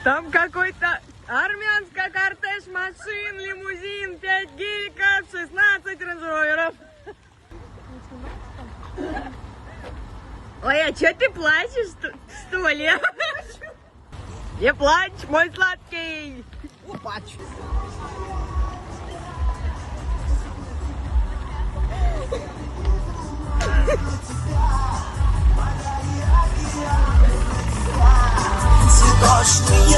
Там какой-то армянский кортеж машин, лимузин, 5 геликов, 16 рейндж-роверов. Ой, а чё ты плачешь, что ли? Не плачь, мой сладкий. Не плачу. Цветочный